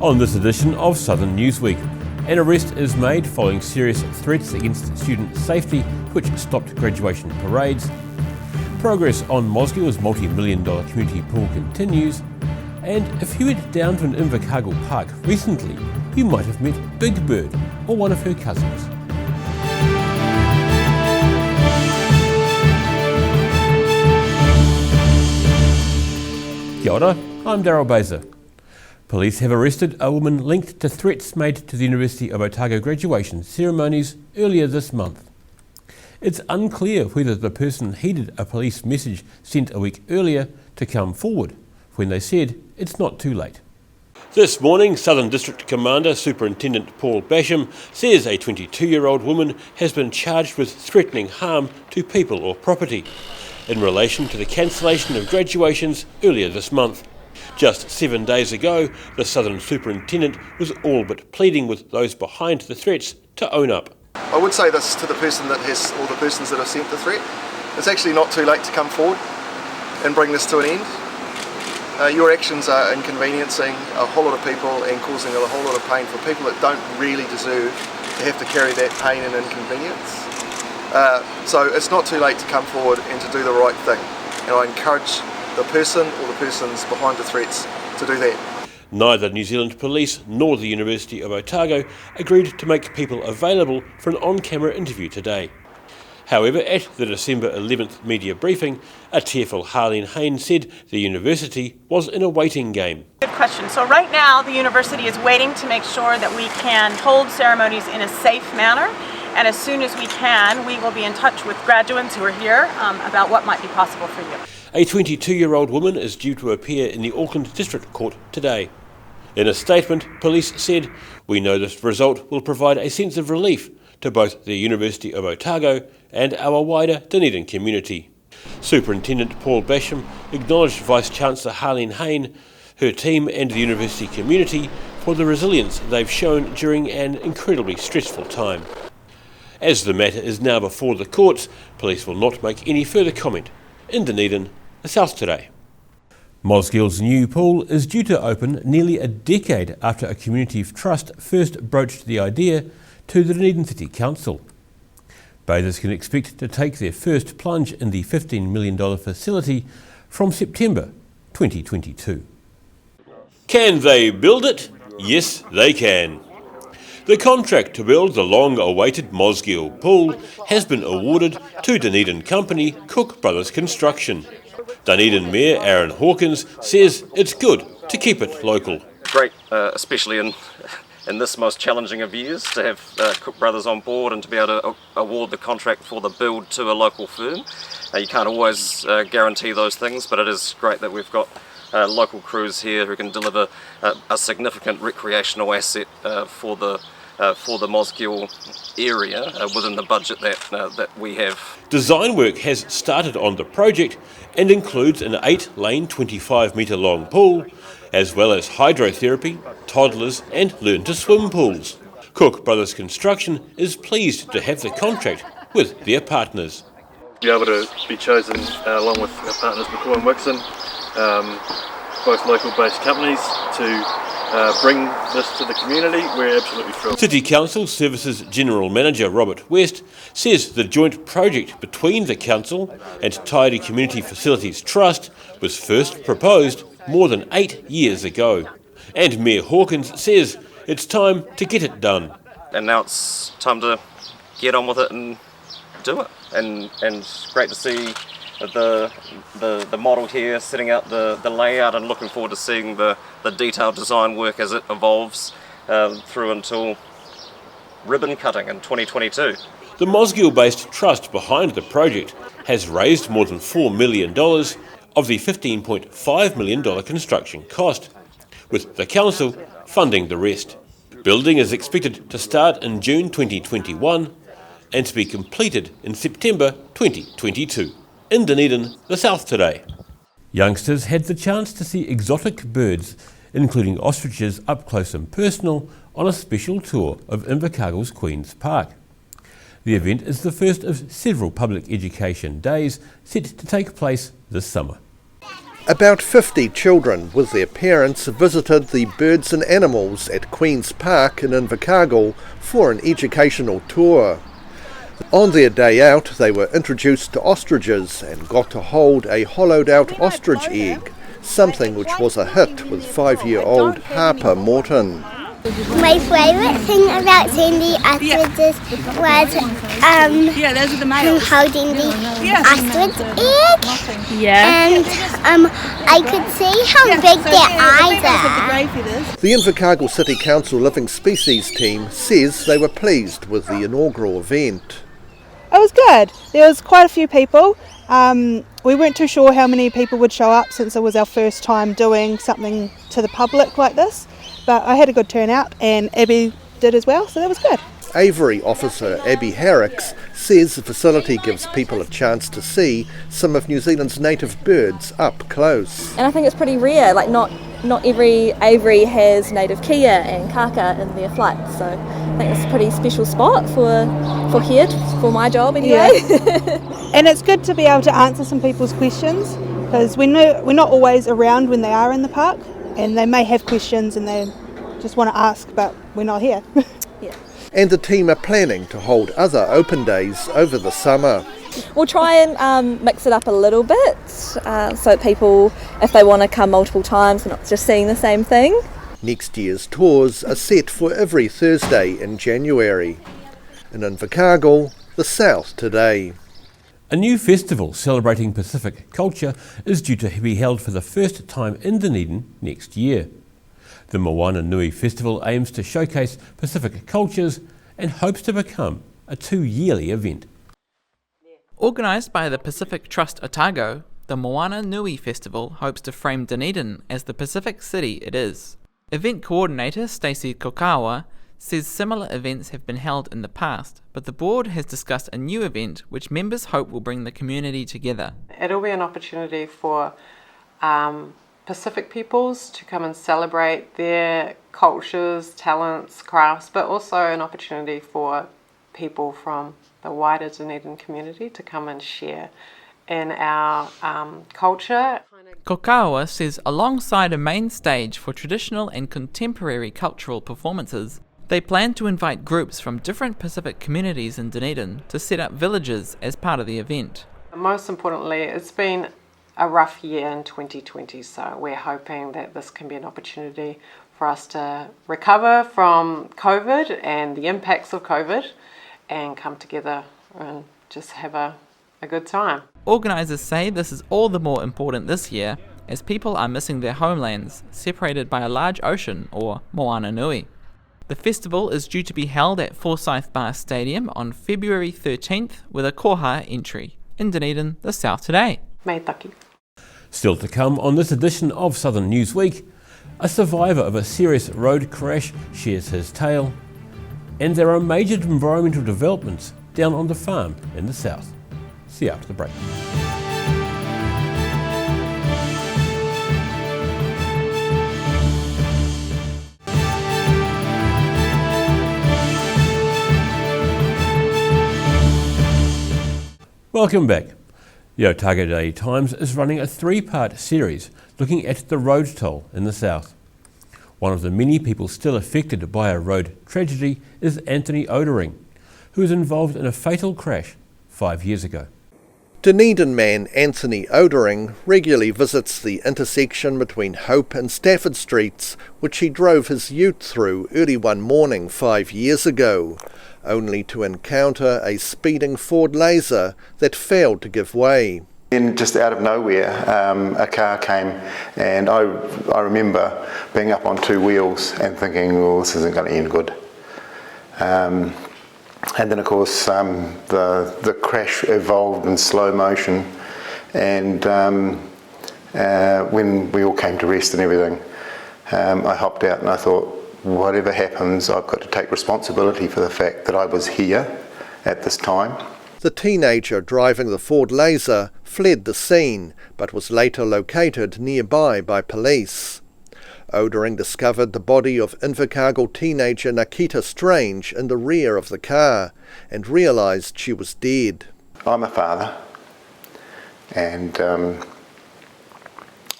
On this edition of Southern Newsweek, an arrest is made following serious threats against student safety which stopped graduation parades. Progress on Mosgill's multi-million-dollar community pool continues, and if you went down to an Invercargill park recently, you might have met Big Bird or one of her cousins. Kia ora, I'm Daryl Baser. Police have arrested a woman linked to threats made to the University of Otago graduation ceremonies earlier this month. It's unclear whether the person heeded a police message sent a week earlier to come forward when they said it's not too late. This morning, Southern District Commander Superintendent Paul Basham says a 22-year-old woman has been charged with threatening harm to people or property in relation to the cancellation of graduations earlier this month. Just 7 days ago, the Southern Superintendent was all but pleading with those behind the threats to own up. I would say this to the person that has, or the persons that have sent the threat. It's actually not too late to come forward and bring this to an end. Your actions are inconveniencing a whole lot of people and causing a whole lot of pain for people that don't really deserve to have to carry that pain and inconvenience. So it's not too late to come forward and to do the right thing. And I encourage the person or the persons behind the threats to do that. Neither New Zealand Police nor the University of Otago agreed to make people available for an on-camera interview today. However, at the December 11th media briefing, a tearful Harleen Hayne said the university was in a waiting game. Good question. So right now the university is waiting to make sure that we can hold ceremonies in a safe manner, and as soon as we can, we will be in touch with graduates who are here about what might be possible for you. A 22-year-old woman is due to appear in the Auckland District Court today. In a statement, police said, "We know this result will provide a sense of relief to both the University of Otago and our wider Dunedin community." Superintendent Paul Basham acknowledged Vice-Chancellor Harleen Hayne, her team and the university community for the resilience they've shown during an incredibly stressful time. As the matter is now before the courts, police will not make any further comment. In Dunedin, the South today. Mosgill's new pool is due to open nearly a decade after a community trust first broached the idea to the Dunedin City Council. Bathers can expect to take their first plunge in the $15 million facility from September 2022. Can they build it? Yes, they can. The contract to build the long-awaited Mosgill pool has been awarded to Dunedin company Cook Brothers Construction. Dunedin Mayor Aaron Hawkins says it's good to keep it local. Great, especially in this most challenging of years, to have Cook Brothers on board and to be able to award the contract for the build to a local firm. You can't always guarantee those things, but it is great that we've got local crews here who can deliver a significant recreational asset for the Mosgill area within the budget that we have. Design work has started on the project and includes an 8-lane 25-metre long pool, as well as hydrotherapy, toddlers and learn-to-swim pools. Cook Brothers Construction is pleased to have the contract with their partners. Be able to be chosen along with our partners McCoy and Wixon, both local-based companies, to bring this to the community. We're absolutely thrilled. City Council Services General Manager Robert West says the joint project between the Council and Tidy Community Facilities Trust was first proposed more than 8 years ago. And Mayor Hawkins says it's time to get it done. And now it's time to get on with it and do it. And great to see the model here, setting out the layout, and looking forward to seeing the detailed design work as it evolves through until ribbon cutting in 2022. The Mosgill-based trust behind the project has raised more than $4 million of the $15.5 million construction cost, with the council funding the rest. Building is expected to start in June 2021 and to be completed in September 2022. In Dunedin, the South today. Youngsters had the chance to see exotic birds, including ostriches up close and personal, on a special tour of Invercargill's Queen's Park. The event is the first of several public education days set to take place this summer. About 50 children with their parents visited the Birds and Animals at Queen's Park in Invercargill for an educational tour. On their day out, they were introduced to ostriches and got to hold a hollowed-out ostrich egg, something which was a hit with 5-year-old Harper Morton. My favourite thing about seeing the ostriches was holding the ostrich egg. Yeah. And I could see how big their eyes are. The Invercargill City Council Living Species team says they were pleased with the inaugural event. It was good. There was quite a few people. We weren't too sure how many people would show up since it was our first time doing something to the public like this. But I had a good turnout and Abby did as well, so that was good. Aviary officer Abby Harricks says the facility gives people a chance to see some of New Zealand's native birds up close. And I think it's pretty rare, like not every aviary has native kia and kaka in their flights, so I think it's a pretty special spot for here, for my job anyway. Yeah. And it's good to be able to answer some people's questions, because we're not always around when they are in the park, and they may have questions and they just want to ask, but we're not here. Yeah. And the team are planning to hold other open days over the summer. We'll try and mix it up a little bit, so people, if they want to come multiple times, are not just seeing the same thing. Next year's tours are set for every Thursday in January. In Invercargill, the South Today. A new festival celebrating Pacific culture is due to be held for the first time in Dunedin next year. The Moana Nui Festival aims to showcase Pacific cultures and hopes to become a 2-yearly event. Organised by the Pacific Trust Otago, the Moana Nui Festival hopes to frame Dunedin as the Pacific city it is. Event coordinator Stacey Kokawa says similar events have been held in the past, but the board has discussed a new event which members hope will bring the community together. It'll be an opportunity for Pacific peoples to come and celebrate their cultures, talents, crafts, but also an opportunity for people from the wider Dunedin community to come and share in our culture. Kokawa says alongside a main stage for traditional and contemporary cultural performances, they plan to invite groups from different Pacific communities in Dunedin to set up villages as part of the event. Most importantly, it's been a rough year in 2020, so we're hoping that this can be an opportunity for us to recover from COVID and the impacts of COVID and come together and just have a good time. Organisers say this is all the more important this year as people are missing their homelands, separated by a large ocean or Moana Nui. The festival is due to be held at Forsyth Bar Stadium on February 13th with a koha entry. In Dunedin, the South Today. Mei taki. Still to come on this edition of Southern Newsweek, a survivor of a serious road crash shares his tale, and there are major environmental developments down on the farm in the south. See you after the break. Welcome back. The Otago Daily Times is running a 3-part series looking at the road toll in the south. One of the many people still affected by a road tragedy is Anthony Odering, who was involved in a fatal crash 5 years ago. Dunedin man Anthony Odering regularly visits the intersection between Hope and Stafford Streets, which he drove his ute through early one morning 5 years ago, only to encounter a speeding Ford Laser that failed to give way. Then just out of nowhere, a car came, and I remember being up on 2 wheels and thinking, well, this isn't going to end good. And then of course the crash evolved in slow motion, and when we all came to rest and everything, I hopped out and I thought, whatever happens, I've got to take responsibility for the fact that I was here at this time. The teenager driving the Ford Laser fled the scene, but was later located nearby by police. Odering discovered the body of Invercargill teenager Nikita Strange in the rear of the car and realised she was dead. I'm a father, and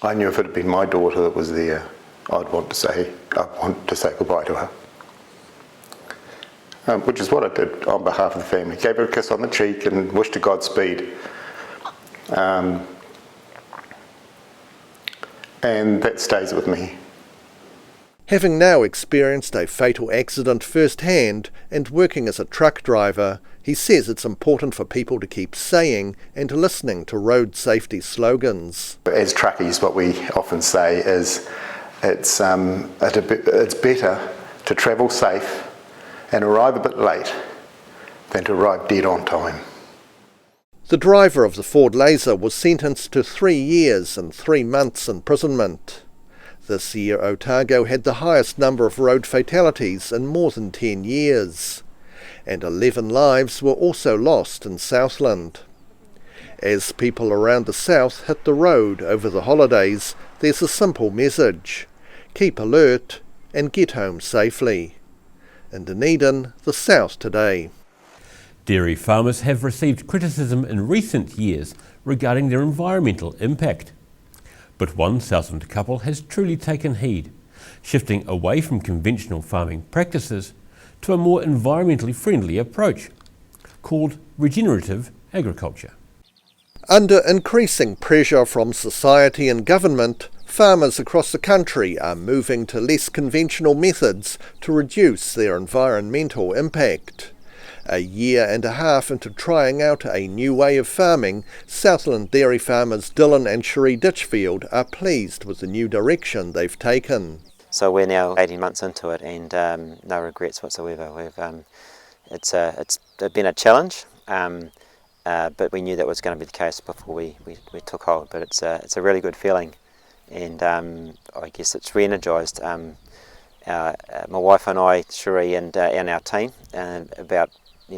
I knew if it had been my daughter that was there, I'd want to say goodbye to her. Which is what I did on behalf of the family. Gave her a kiss on the cheek and wished her Godspeed. And that stays with me. Having now experienced a fatal accident firsthand and working as a truck driver, he says it's important for people to keep saying and listening to road safety slogans. As truckies, what we often say is it's better to travel safe and arrive a bit late than to arrive dead on time. The driver of the Ford Laser was sentenced to 3 years and 3 months imprisonment. This year Otago had the highest number of road fatalities in more than 10 years, and 11 lives were also lost in Southland. As people around the south hit the road over the holidays, there's a simple message: keep alert and get home safely. In Dunedin, the South Today. Dairy farmers have received criticism in recent years regarding their environmental impact. But one Southland couple has truly taken heed, shifting away from conventional farming practices to a more environmentally friendly approach, called regenerative agriculture. Under increasing pressure from society and government, farmers across the country are moving to less conventional methods to reduce their environmental impact. A year and a half into trying out a new way of farming, Southland dairy farmers Dylan and Cherie Ditchfield are pleased with the new direction they've taken. So we're now 18 months into it and no regrets whatsoever. It's been a challenge, but we knew that was going to be the case before we took hold. But it's a really good feeling, and I guess it's re-energised my wife and I, Cherie, and our team about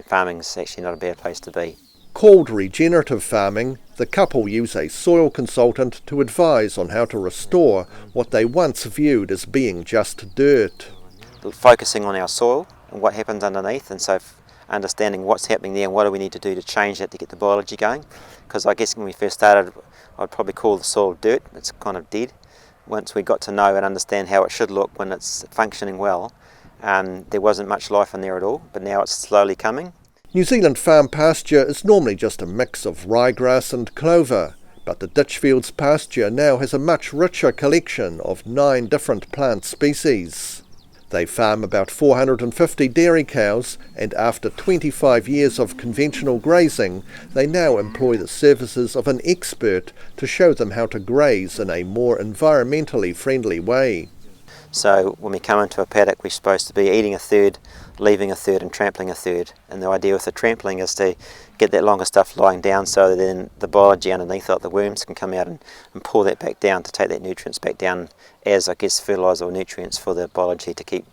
farming's actually not a bad place to be. Called regenerative farming, the couple use a soil consultant to advise on how to restore what they once viewed as being just dirt. Focusing on our soil and what happens underneath, and so understanding what's happening there and what do we need to do to change that to get the biology going. Because I guess when we first started, I'd probably call the soil dirt. It's kind of dead. Once we got to know and understand how it should look when it's functioning well, there wasn't much life in there at all, but now it's slowly coming. New Zealand farm pasture is normally just a mix of ryegrass and clover, but the Ditchfields pasture now has a much richer collection of 9 different plant species. They farm about 450 dairy cows, and after 25 years of conventional grazing, they now employ the services of an expert to show them how to graze in a more environmentally friendly way. So when we come into a paddock, we're supposed to be eating a third, leaving a third and trampling a third. And the idea with the trampling is to get that longer stuff lying down so then the biology underneath, like the worms, can come out and pull that back down to take that nutrients back down as, I guess, fertiliser or nutrients for the biology to keep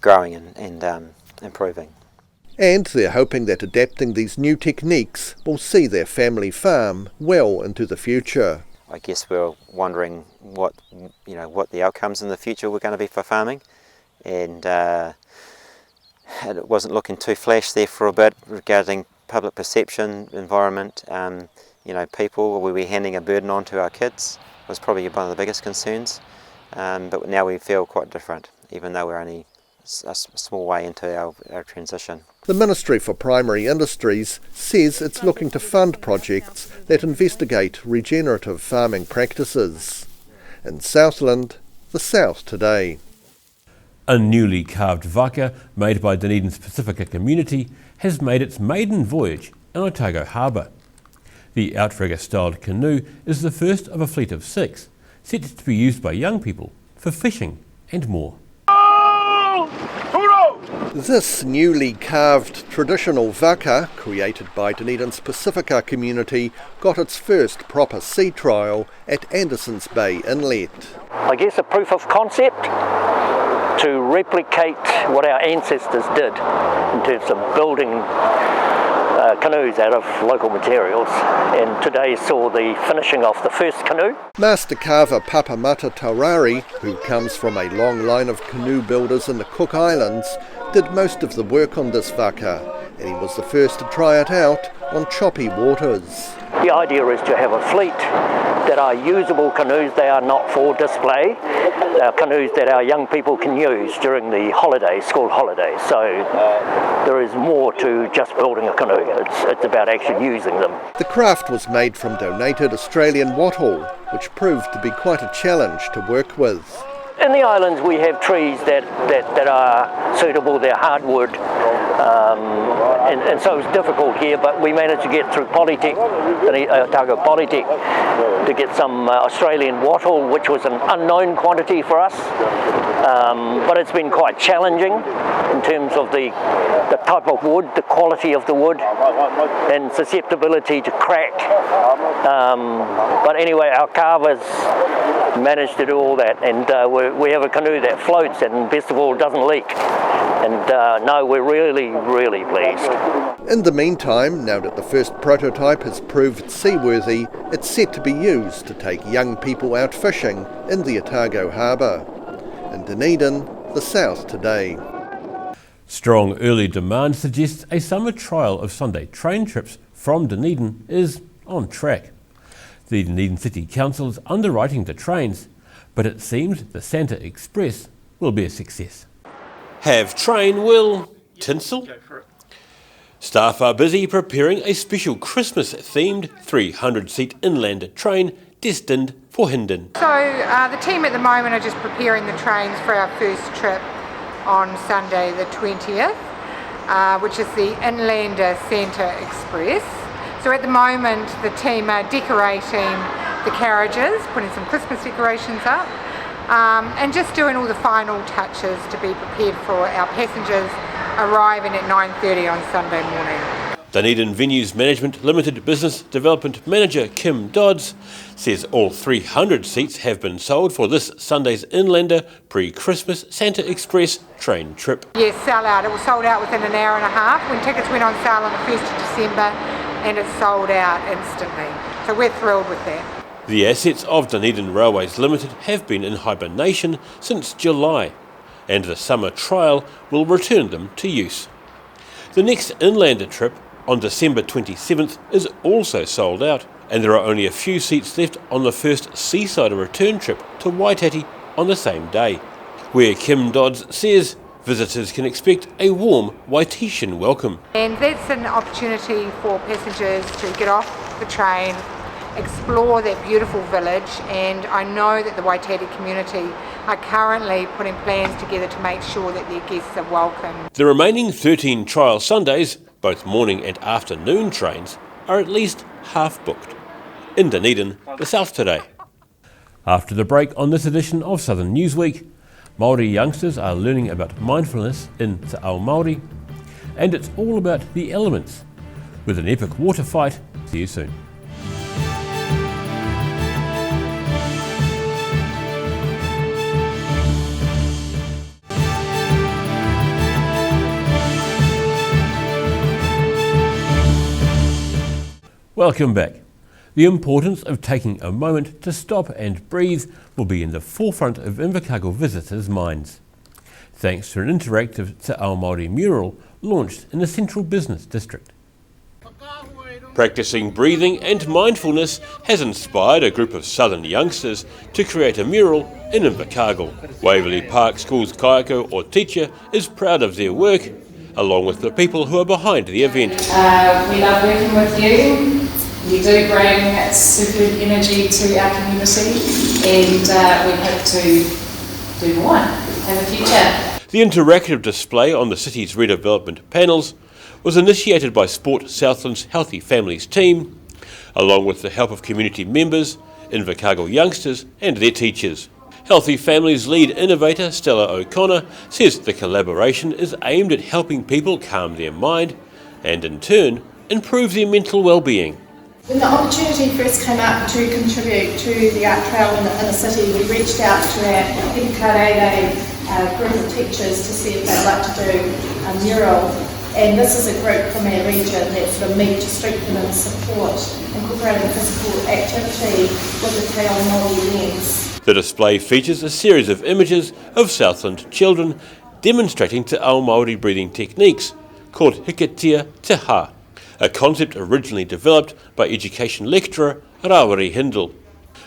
growing and improving. And they're hoping that adapting these new techniques will see their family farm well into the future. I guess we're wondering what the outcomes in the future were going to be for farming, and it wasn't looking too flash there for a bit regarding public perception, environment, people. Were we handing a burden on to our kids was probably one of the biggest concerns, but now we feel quite different, even though we're only a small way into our transition. The Ministry for Primary Industries says it's looking to fund projects that investigate regenerative farming practices. In Southland, the South Today. A newly carved vaka made by Dunedin's Pacifica community has made its maiden voyage in Otago Harbour. The outrigger-styled canoe is the first of a fleet of 6, set to be used by young people for fishing and more. This newly carved traditional vaka, created by Dunedin's Pacifica community, got its first proper sea trial at Anderson's Bay Inlet. I guess a proof of concept to replicate what our ancestors did in terms of building canoes out of local materials, and today saw the finishing off the first canoe. Master carver Papamata Taurari, who comes from a long line of canoe builders in the Cook Islands, did most of the work on this vaka, and he was the first to try it out on choppy waters. The idea is to have a fleet that are usable canoes. They are not for display. They are canoes that our young people can use during the holidays, school holidays. So there is more to just building a canoe. It's about actually using them. The craft was made from donated Australian wattle, which proved to be quite a challenge to work with. In the islands we have trees that are suitable, they're hardwood, and so it's difficult here, but we managed to get through Polytech, the Otago Polytech, to get some Australian wattle, which was an unknown quantity for us, but it's been quite challenging in terms of the type of wood, the quality of the wood, and susceptibility to crack. But anyway, our carvers managed to do all that, and we have a canoe that floats and best of all doesn't leak. And no, we're really, really pleased. In the meantime, now that the first prototype has proved seaworthy, it's set to be used to take young people out fishing in the Otago harbour. In Dunedin, the South Today. Strong early demand suggests a summer trial of Sunday train trips from Dunedin is on track. The Dunedin City Council is underwriting the trains, but it seems the Santa Express will be a success. Have train will tinsel? Staff are busy preparing a special Christmas-themed 300-seat inlander train destined for Hindon. So the team at the moment are just preparing the trains for our first trip on Sunday the 20th, which is the Inlander Santa Express. So at the moment the team are decorating the carriages, putting some Christmas decorations up, and just doing all the final touches to be prepared for our passengers arriving at 9:30 on Sunday morning. Dunedin Venues Management Limited Business Development Manager Kim Dodds says all 300 seats have been sold for this Sunday's Inlander pre-Christmas Santa Express train trip. Yes, sell out. It was sold out within an hour and a half when tickets went on sale on the 1st of December, and it sold out instantly. So we're thrilled with that. The assets of Dunedin Railways Limited have been in hibernation since July, and the summer trial will return them to use. The next Inlander trip on December 27th is also sold out, and there are only a few seats left on the first Seaside return trip to Waitati on the same day, where Kim Dodds says visitors can expect a warm Waititian welcome. And that's an opportunity for passengers to get off the train, explore that beautiful village, and I know that the Waitati community are currently putting plans together to make sure that their guests are welcome. The remaining 13 trial Sundays, both morning and afternoon trains, are at least half booked. In Dunedin, the South Today. After the break on this edition of Southern Newsweek, Māori youngsters are learning about mindfulness in Te Ao Māori, and it's all about the elements, with an epic water fight. See you soon. Welcome back. The importance of taking a moment to stop and breathe will be in the forefront of Invercargill visitors' minds, thanks to an interactive Te Ao Māori mural launched in the Central Business District. Practicing breathing and mindfulness has inspired a group of southern youngsters to create a mural in Invercargill. Waverley Park School's kaiako or teacher is proud of their work, along with the people who are behind the event. We love working with you. You do bring superb energy to our community, and we hope to do more, have a future. The interactive display on the city's redevelopment panels was initiated by Sport Southland's Healthy Families team, along with the help of community members, Invercargill youngsters and their teachers. Healthy Families lead innovator Stella O'Connor says the collaboration is aimed at helping people calm their mind and in turn improve their mental well-being. When the opportunity first came up to contribute to the art trail in the city, we reached out to our Hikarere group of teachers to see if they'd like to do a mural. And this is a group from our region that sort of meet to strengthen and support incorporating physical activity with the Te Ao Māori lens. The display features a series of images of Southland children demonstrating Te Ao Māori breathing techniques called Hikatia Te Ha, a concept originally developed by education lecturer Rawiri Hindle.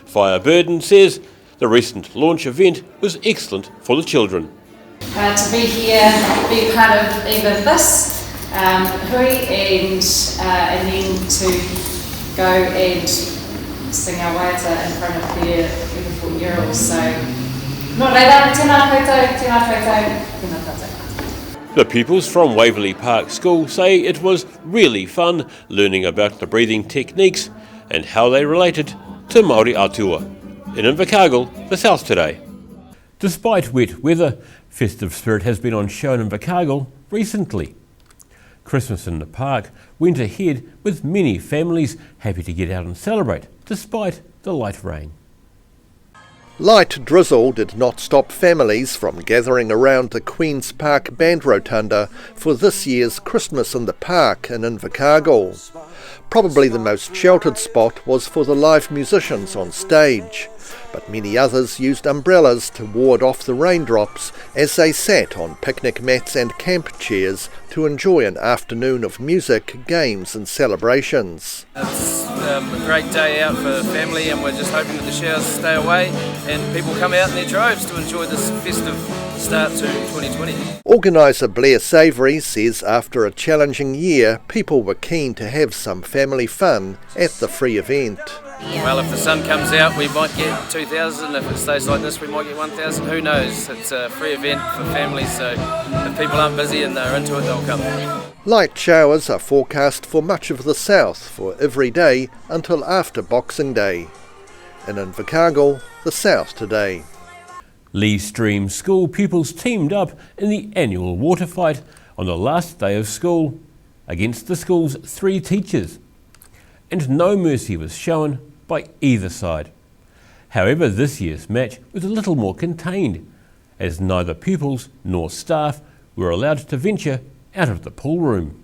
Fireburden says the recent launch event was excellent for the children. To be here, be part of even this hui, and then to go and sing our waiata in front of their beautiful murals. So, nō reira, tēnā koutou, tēnā koutou, tēnā koutou. The pupils from Waverley Park School say it was really fun learning about the breathing techniques and how they related to Māori atua. In Invercargill, the South Today. Despite wet weather, festive spirit has been on show in Invercargill recently. Christmas in the park went ahead with many families happy to get out and celebrate despite the light rain. Light drizzle did not stop families from gathering around the Queen's Park Band Rotunda for this year's Christmas in the Park in Invercargill. Probably the most sheltered spot was for the live musicians on stage, but many others used umbrellas to ward off the raindrops as they sat on picnic mats and camp chairs to enjoy an afternoon of music, games and celebrations. It's a great day out for the family, and we're just hoping that the showers stay away and people come out in their droves to enjoy this festive start to 2020. Organiser Blair Savoury says after a challenging year, people were keen to have some family fun at the free event. Well, if the sun comes out, we might get 2,000. If it stays like this, we might get 1,000. Who knows? It's a free event for families, so if people aren't busy and they're into it, they'll come. Light showers are forecast for much of the south for every day until after Boxing Day. In Invercargill, the South Today. Lee Stream School pupils teamed up in the annual water fight on the last day of school against the school's 3 teachers, and no mercy was shown by either side. However, this year's match was a little more contained, as neither pupils nor staff were allowed to venture out of the pool room.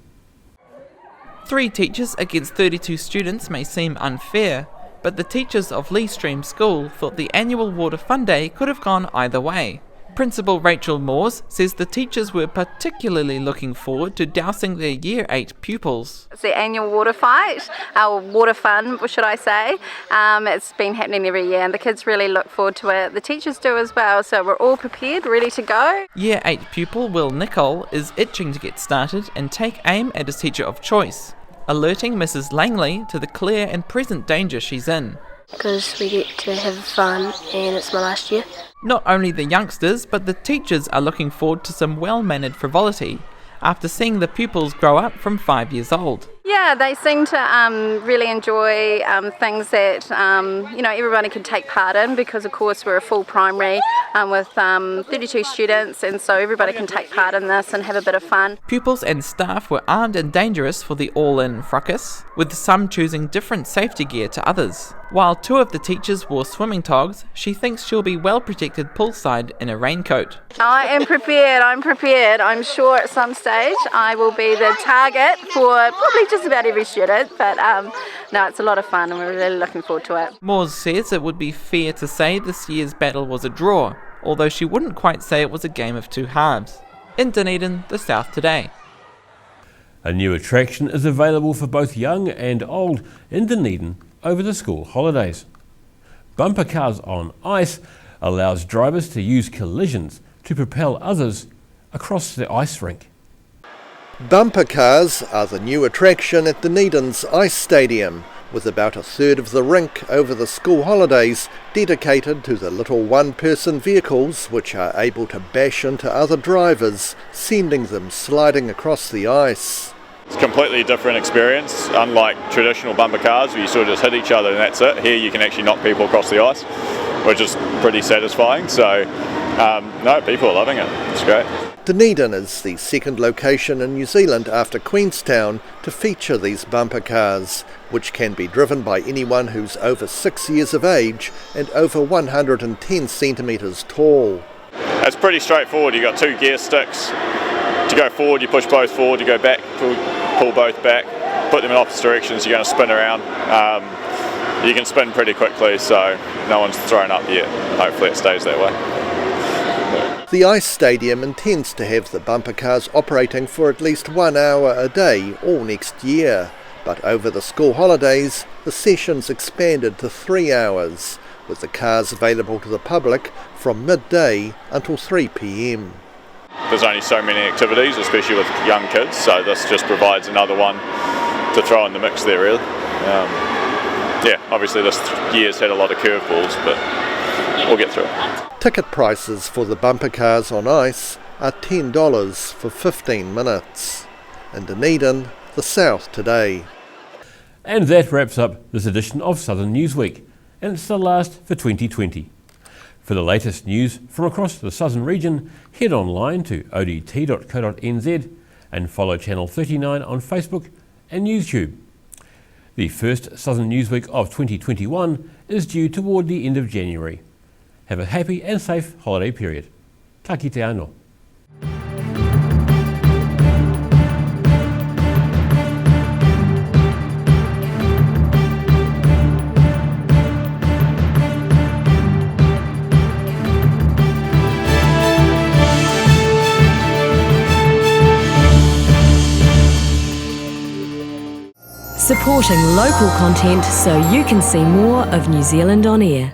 3 teachers against 32 students may seem unfair, but the teachers of Lee Stream School thought the annual Water Fun Day could have gone either way. Principal Rachel Moores says the teachers were particularly looking forward to dousing their Year 8 pupils. It's the annual water fight, our water fun, should I say. It's been happening every year and the kids really look forward to it. The teachers do as well, so we're all prepared, ready to go. Year 8 pupil Will Nicol is itching to get started and take aim at his teacher of choice, alerting Mrs. Langley to the clear and present danger she's in. Because we get to have fun and it's my last year. Not only the youngsters, but the teachers are looking forward to some well-mannered frivolity after seeing the pupils grow up from 5 years old. Yeah, they seem to really enjoy things that everybody can take part in, because of course we're a full primary with 32 students, and so everybody can take part in this and have a bit of fun. Pupils and staff were armed and dangerous for the all-in fracas, with some choosing different safety gear to others. While 2 of the teachers wore swimming togs, she thinks she'll be well protected poolside in a raincoat. I am prepared, I'm sure at some stage I will be the target for probably just about every student, but no, it's a lot of fun and we're really looking forward to it. Moores says it would be fair to say this year's battle was a draw, although she wouldn't quite say it was a game of 2 halves. In Dunedin, the South Today. A new attraction is available for both young and old in Dunedin over the school holidays. Bumper Cars on Ice allows drivers to use collisions to propel others across the ice rink. Bumper cars are the new attraction at Dunedin's Ice Stadium, with about a third of the rink over the school holidays dedicated to the little one-person vehicles which are able to bash into other drivers, sending them sliding across the ice. It's a completely different experience, unlike traditional bumper cars where you sort of just hit each other and that's it. Here you can actually knock people across the ice, which is pretty satisfying. So, no, people are loving it. It's great. Dunedin is the second location in New Zealand after Queenstown to feature these bumper cars, which can be driven by anyone who's over 6 years of age and over 110 centimetres tall. It's pretty straightforward. You've got 2 gear sticks. To go forward, you push both forward. To go back, pull both back. Put them in opposite directions, you're going to spin around. You can spin pretty quickly, so no one's thrown up yet. Hopefully it stays that way. The Ice Stadium intends to have the bumper cars operating for at least 1 hour a day all next year, But over the school holidays, the sessions expanded to 3 hours, with the cars available to the public from midday until 3 p.m. There's only so many activities, especially with young kids, so this just provides another one to throw in the mix there, really. Obviously this year's had a lot of curveballs, but we'll get through it. Ticket prices for the bumper cars on ice are $10 for 15 minutes. In Dunedin, the South Today. And that wraps up this edition of Southern Newsweek, and it's the last for 2020. For the latest news from across the Southern region, head online to odt.co.nz and follow Channel 39 on Facebook and YouTube. The first Southern Newsweek of 2021 is due toward the end of January. Have a happy and safe holiday period. Tā ki te anō. Supporting local content so you can see more of New Zealand on air.